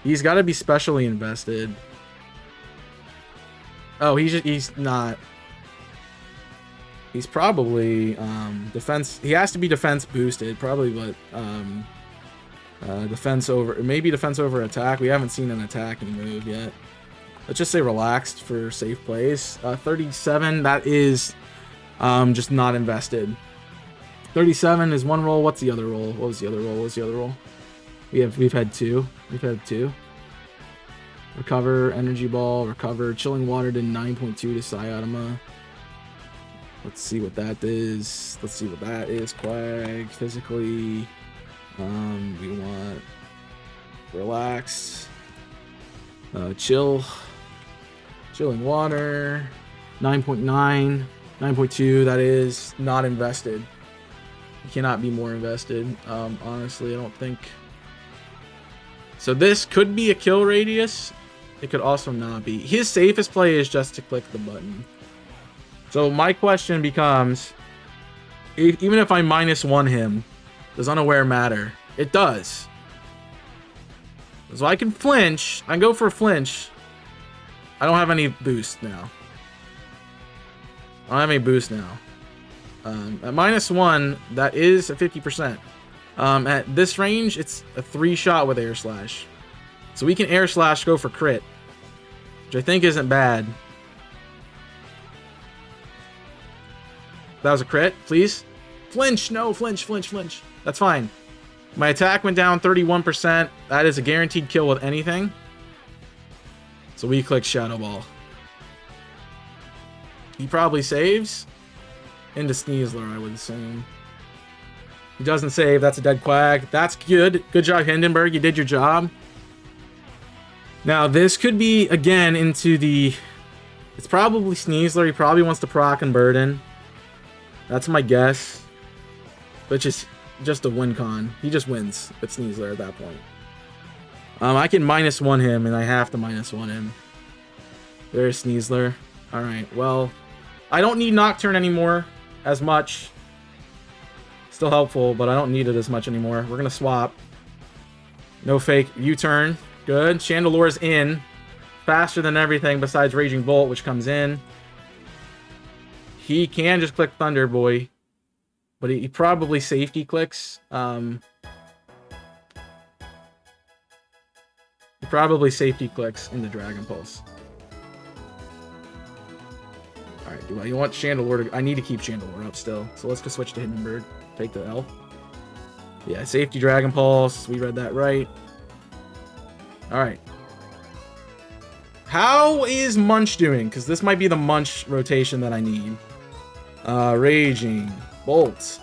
He's got to be specially invested. Oh, he's not. He's probably defense. He has to be defense boosted, probably, but defense over, maybe defense over attack. We haven't seen an attacking move yet. Let's just say relaxed for safe plays. 37. That is just not invested. 37 is one roll. What's the other roll? What was the other roll? What was the other roll? We've had two. We've had two. Recover, Energy Ball, recover. Chilling Water did 9.2 to Cyotoma. Let's see what that is. Let's see what that is. Quag, physically. We want relaxed. Chilling Water. 9.9. 9.2. That is not invested. You cannot be more invested. Honestly, I don't think. So this could be a kill radius. It could also not be. His safest play is just to click the button. So my question becomes, even if I -1 him, does unaware matter? It does. So I can flinch. I can go for a flinch. I don't have any boost now. I don't have any boost now. At -1, that is a 50%. At this range, it's a 3-shot with Air Slash. So we can Air Slash, go for crit, which I think isn't bad. That was a crit, please. Flinch, no, flinch, flinch, flinch. That's fine. My attack went down 31%. That is a guaranteed kill with anything. So we click Shadow Ball. He probably saves. Into Sneasler, I would assume. He doesn't save. That's a dead Quag. That's good. Good job, Hindenburg. You did your job. Now, this could be, again, into the... It's probably Sneasler. He probably wants to proc and burden. That's my guess. Which is just a win con. He just wins with Sneasler at that point. I can -1 him, and I have to -1 him. There's Sneasler. Alright, well... I don't need Nocturne anymore as much. Still helpful, but I don't need it as much anymore. We're gonna swap. No fake U-turn. Good. Chandelore's in. Faster than everything besides Raging Bolt, which comes in. He can just click Thunder Boy. But he probably safety clicks. He probably safety clicks in the Dragon Pulse. Alright, do I want Chandelure to... I need to keep Chandelure up still. So let's go switch to Hindenburg. Take the L. Yeah, safety Dragon Pulse. We read that right. Alright. How is Munch doing? Because this might be the Munch rotation that I need. Raging Bolt.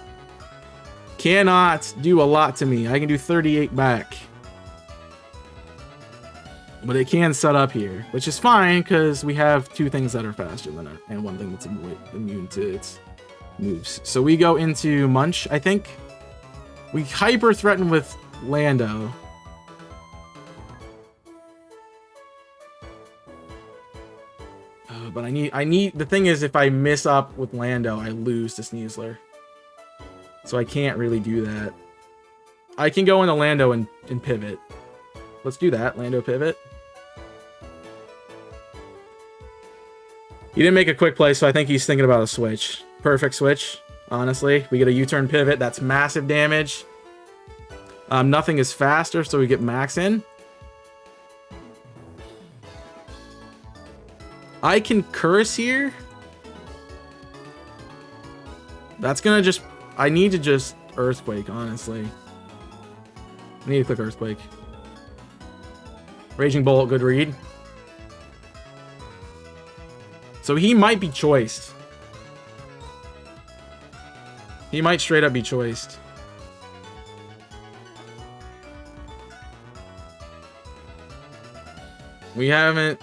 Cannot do a lot to me. I can do 38 back. But it can set up here, which is fine because we have two things that are faster than it and one thing that's immune to its moves. So we go into Munch, I think. We hyper threaten with Lando. But I need, the thing is, if I miss up with Lando, I lose to Sneasler. So I can't really do that. I can go into Lando and pivot. Let's do that, Lando pivot. He didn't make a quick play, so I think he's thinking about a switch. Perfect switch, honestly. We get a U-turn pivot, that's massive damage. Nothing is faster, so we get max in. I can curse here. That's gonna just... I need to just Earthquake, honestly. I need to click Earthquake. Raging Bolt, good read. So he might be choiced. He might straight up be choiced. We haven't...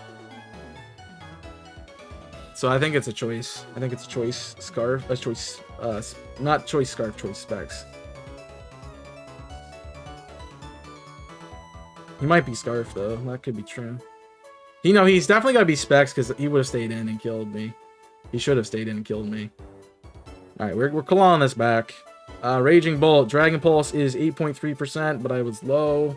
So I think it's a choice. I think it's a choice scarf. A choice, not choice scarf, choice specs. He might be scarf though. That could be true. You know, he's definitely got to be specs because he would have stayed in and killed me. He should have stayed in and killed me. All right, we're clawing this back. Raging Bolt, Dragon Pulse is 8.3%, but I was low.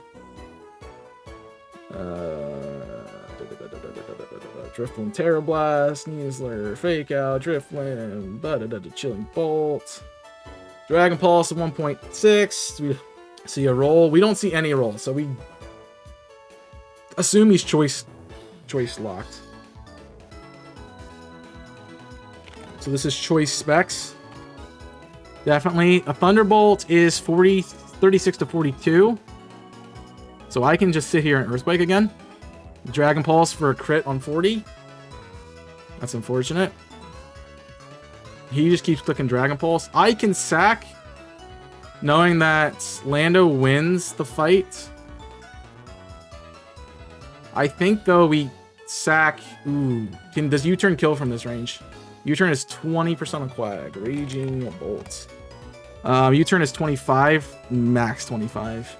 Driftwind, Terra Blast, Sneasler, Fake Out, Driftwind, Chilling Bolt. Dragon Pulse at 1.6. We see a roll. We don't see any roll, so we assume he's choice locked. So this is choice specs. Definitely. A Thunderbolt is 36 to 42. So I can just sit here and Earthquake again. Dragon Pulse for a crit on 40. That's unfortunate. He just keeps clicking Dragon Pulse. I can sack, knowing that Lando wins the fight. I think, though, we sack... Ooh. Does U-turn kill from this range? U-turn is 20% on Quag. Raging Bolt. U-turn is 25. Max 25.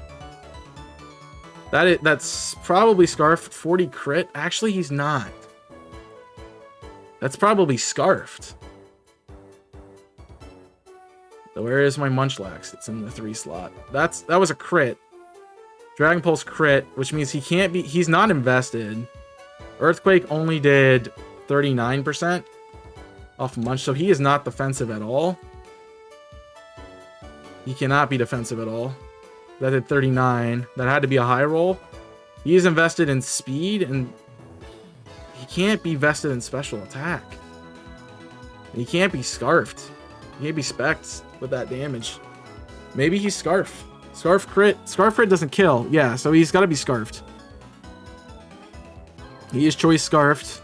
That's probably Scarfed. 40 crit. Actually, he's not. That's probably Scarfed. Where is my Munchlax? It's in the 3 slot. That was a crit. Dragon Pulse crit, which means he can't be... He's not invested. Earthquake only did 39% off Munch, so he is not defensive at all. He cannot be defensive at all. That did 39. That had to be a high roll. He is invested in speed, and he can't be vested in special attack. And he can't be scarfed. He can't be specced with that damage. Maybe he's scarf. Scarf crit. Scarf crit doesn't kill. Yeah, so he's got to be scarfed. He is choice scarfed.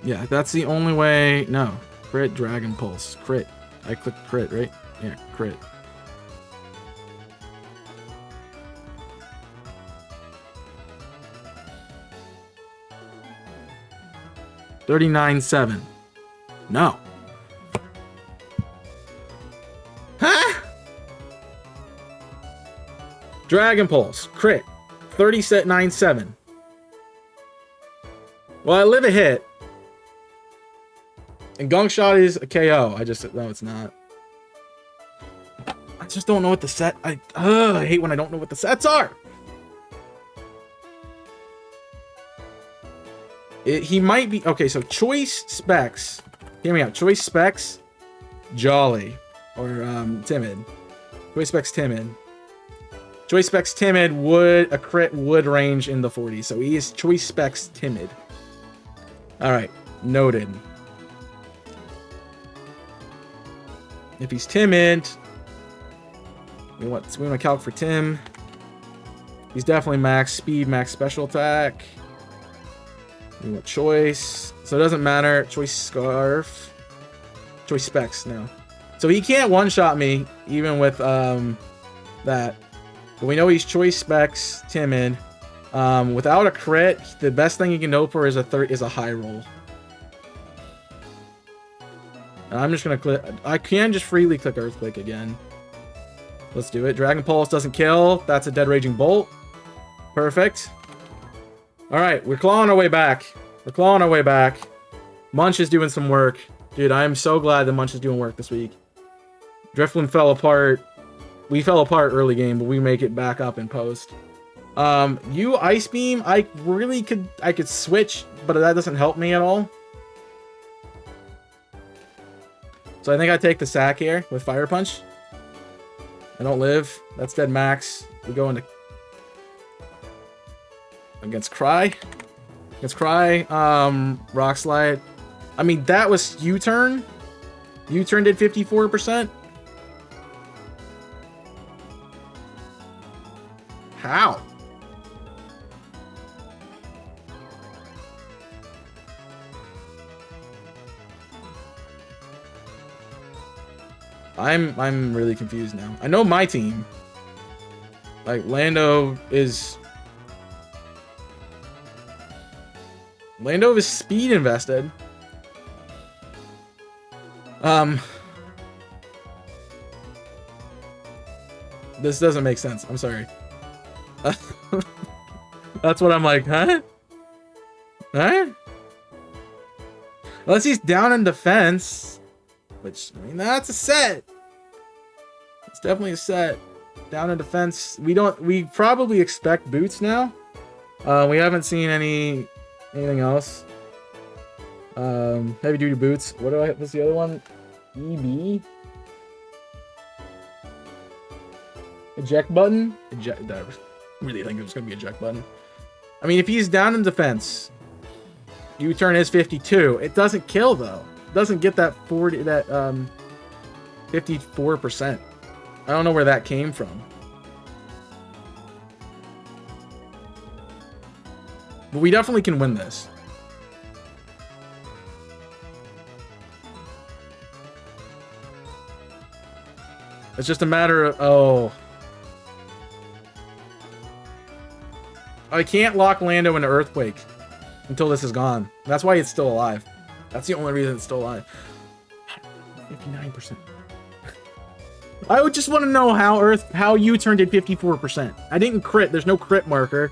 Yeah, that's the only way. No. Crit, Dragon Pulse. Crit. I clicked crit, right? Yeah, crit. $39.7. No. Huh? Dragon Pulse. Crit. 30.97. Well, I live a hit. And Gunk Shot is a KO. I just... No, it's not. I just don't know what the set... I hate when I don't know what the sets are. He might be... Okay, so choice specs. Hear me out. Choice specs, Jolly. Or Timid. Choice specs, Timid. Choice specs, Timid would... A crit would range in the 40s. So he is choice specs, Timid. Alright. Noted. If he's timid, we want to calc for Tim. He's definitely max speed, max special attack. We want choice, so it doesn't matter. Choice scarf, choice specs now. So he can't one-shot me even with that. But we know he's choice specs, timid. Without a crit, the best thing you can hope for is a high roll. And I'm just gonna click. I can just freely click Earthquake again. Let's do it. Dragon Pulse doesn't kill. That's a Dead Raging Bolt. Perfect. All right, we're clawing our way back. We're clawing our way back. Munch is doing some work. Dude, I am so glad that Munch is doing work this week. Drifloon fell apart. We fell apart early game, but we make it back up in post. You Ice Beam, I could switch, but that doesn't help me at all. So I think I take the sack here with Fire Punch. I don't live. That's dead max. We go into... Against Cry. Against Cry. Rock Slide. I mean, that was U-Turn. U-Turn did 54%. How? I'm really confused now. I know my team. Like, Lando is speed invested. This doesn't make sense. I'm sorry. That's what I'm like, huh? Huh? Unless he's down in defense. Which, I mean, that's a set. It's definitely a set. Down in defense. We probably expect boots now. We haven't seen anything else. Heavy duty boots. What's the other one? EB? Eject button? I really think it was going to be eject button. I mean, if he's down in defense, U-turn is 52. It doesn't kill, though. It doesn't get that 54%. I don't know where that came from. But we definitely can win this. It's just a matter of... Oh. I can't lock Lando into Earthquake until this is gone. That's why it's still alive. That's the only reason it's still alive. 59%. I would just want to know how U-turn did 54%. I didn't crit. There's no crit marker.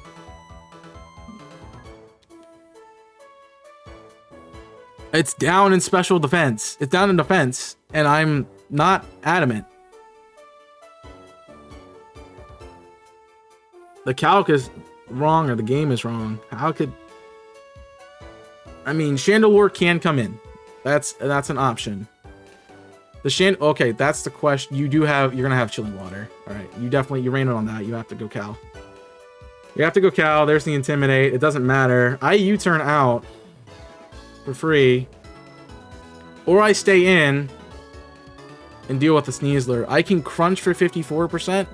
It's down in special defense. It's down in defense, and I'm not adamant. The calc is wrong, or the game is wrong. How could... I mean, Chandelure can come in. That's an option. Okay, that's the question. You're gonna have Chilling Water. All right, you ran it on that. You have to go Cal. You have to go Cal. There's the Intimidate. It doesn't matter. I U-turn out for free, or I stay in and deal with the Sneasler. I can crunch for 54%,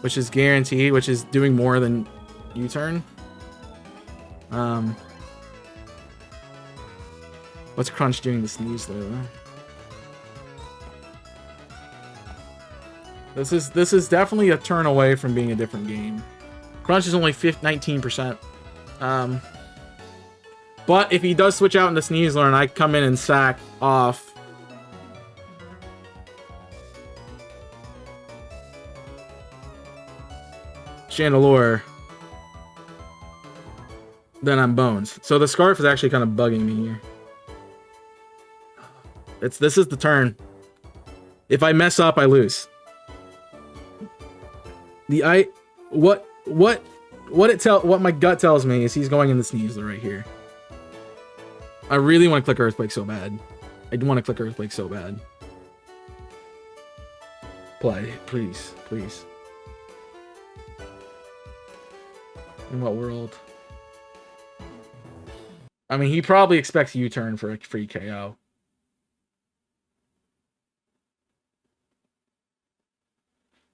which is guaranteed, which is doing more than U-turn. What's crunch doing the Sneasler though? This is definitely a turn away from being a different game. Crunch is only 19%. But if he does switch out into Sneasler and I come in and sack off Chandelure, then I'm bones. So the Scarf is actually kind of bugging me here. This is the turn. If I mess up, I lose. What my gut tells me is he's going in the Sneasler right here. I really want to click Earthquake so bad. I do want to click Earthquake so bad. Play, please, please. In what world? I mean, he probably expects U-turn for a free KO.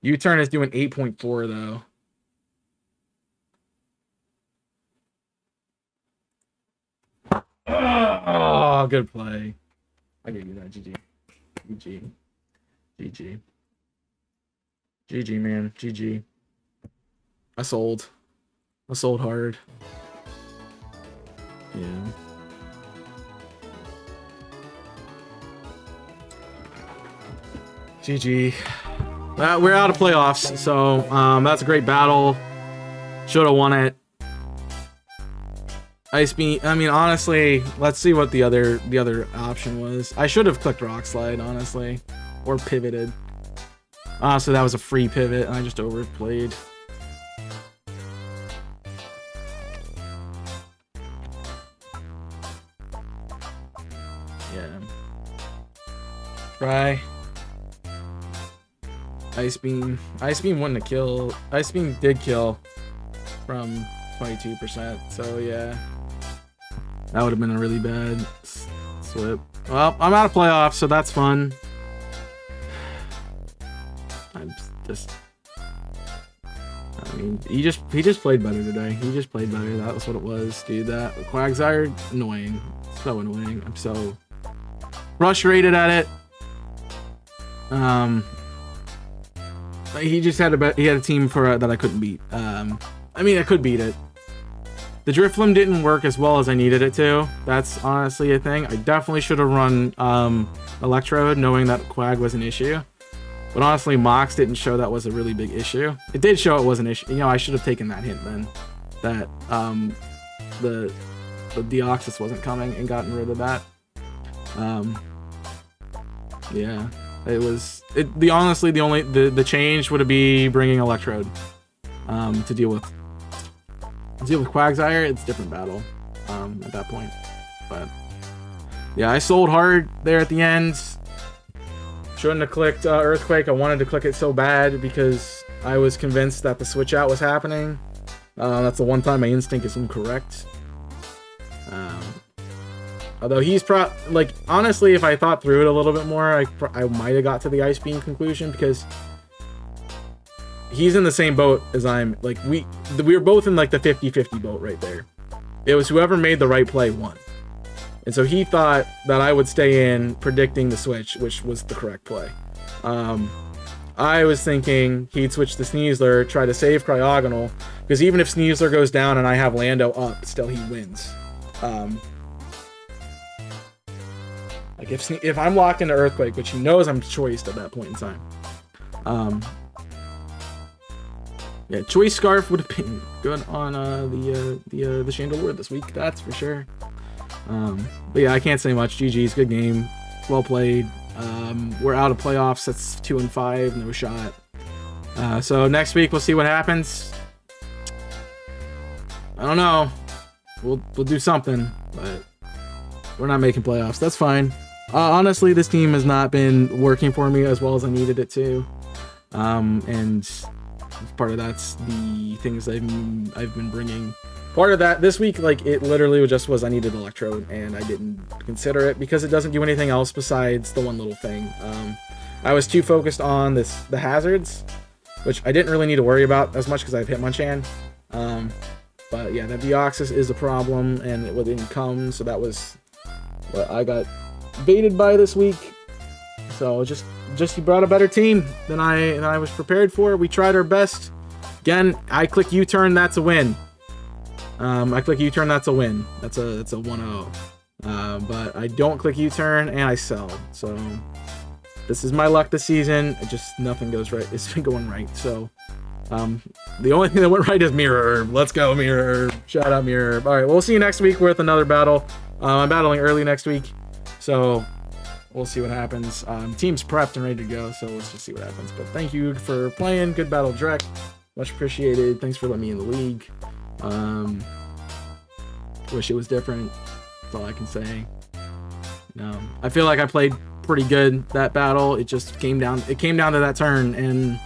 U-turn is doing 8.4 though. Oh, good play. I gave you that. GG. GG. GG. GG, man. GG. I sold hard. Yeah. GG. We're out of playoffs, so that's a great battle. Should have won it. Ice Beam. I mean, honestly, let's see what the other option was. I should have clicked Rock Slide, honestly, or pivoted. So that was a free pivot, and I just overplayed. Yeah. Try. Ice Beam. Ice Beam wouldn't have killed. Ice Beam did kill from 22%, so yeah. That would have been a really bad slip. Well, I'm out of playoffs, so that's fun. I'm just... I mean, he just played better today. He just played better. That was what it was, dude. That Quagsire, annoying. So annoying. I'm so frustrated at it. He just had a team for that I couldn't beat. I mean, I could beat it. The Drifloon didn't work as well as I needed it to. That's honestly a thing. I definitely should have run Electrode, knowing that Quag was an issue. But honestly, Mox didn't show that was a really big issue. It did show it was an issue. You know, I should have taken that hint then. That the Deoxys wasn't coming and gotten rid of that. Yeah. It was honestly the change would be bringing Electrode to deal with Quagsire. It's a different battle at that point. But yeah, I sold hard there at the end. Shouldn't have clicked Earthquake. I wanted to click it so bad because I was convinced that the switch out was happening. That's the one time my instinct is incorrect. Although he's like, honestly, if I thought through it a little bit more, I might have got to the Ice Beam conclusion, because he's in the same boat as I'm. Like, we were both in like the 50-50 boat right there. It was whoever made the right play won. And so he thought that I would stay in predicting the switch, which was the correct play. I was thinking he'd switch to Sneasler, try to save Cryogonal, because even if Sneasler goes down and I have Lando up, still he wins. Like if I'm locked into Earthquake, which he knows I'm choiced at that point in time. Yeah, Choice Scarf would have been good on the Chandelure this week, that's for sure. But yeah, I can't say much. GG's, good game, well played. We're out of playoffs. That's 2-5, no shot. So next week we'll see what happens. I don't know. We'll do something, but we're not making playoffs. That's fine. Honestly, this team has not been working for me as well as I needed it to. And part of that's the things I've been bringing. part of that this week, like, it literally just was I needed electrode, and I didn't consider it because it doesn't do anything else besides the one little thing. I was too focused on the hazards, which I didn't really need to worry about as much because I have Hitmonchan. But yeah, that Deoxys is a problem, and it didn't come, so that was what I got baited by this week. So just you brought a better team than I was prepared for. We tried our best. Again, I click U-turn, that's a win. I click U-turn, that's a win. That's a 1-0. But I don't click U-turn and I sell. So this is my luck this season. It just nothing goes right. It's been going right. So the only thing that went right is Mirror Herb. Let's go, Mirror Herb. Shout out Mirror Herb. All right, we'll see you next week with another battle. I'm battling early next week, so we'll see what happens. Team's prepped and ready to go, so let's just see what happens. But thank you for playing. Good battle, Drek. Much appreciated. Thanks for letting me in the league. Wish it was different. That's all I can say. I feel like I played pretty good that battle. It just came down. It came down to that turn and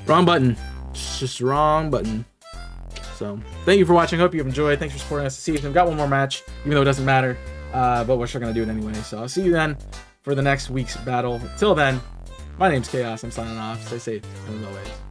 wrong button. It's just wrong button. So thank you for watching. Hope you've enjoyed. Thanks for supporting us this season. We've got one more match, even though it doesn't matter. But we're still gonna do it anyway. So I'll see you then for the next week's battle. Till then, my name's Chaos. I'm signing off. Stay safe as always.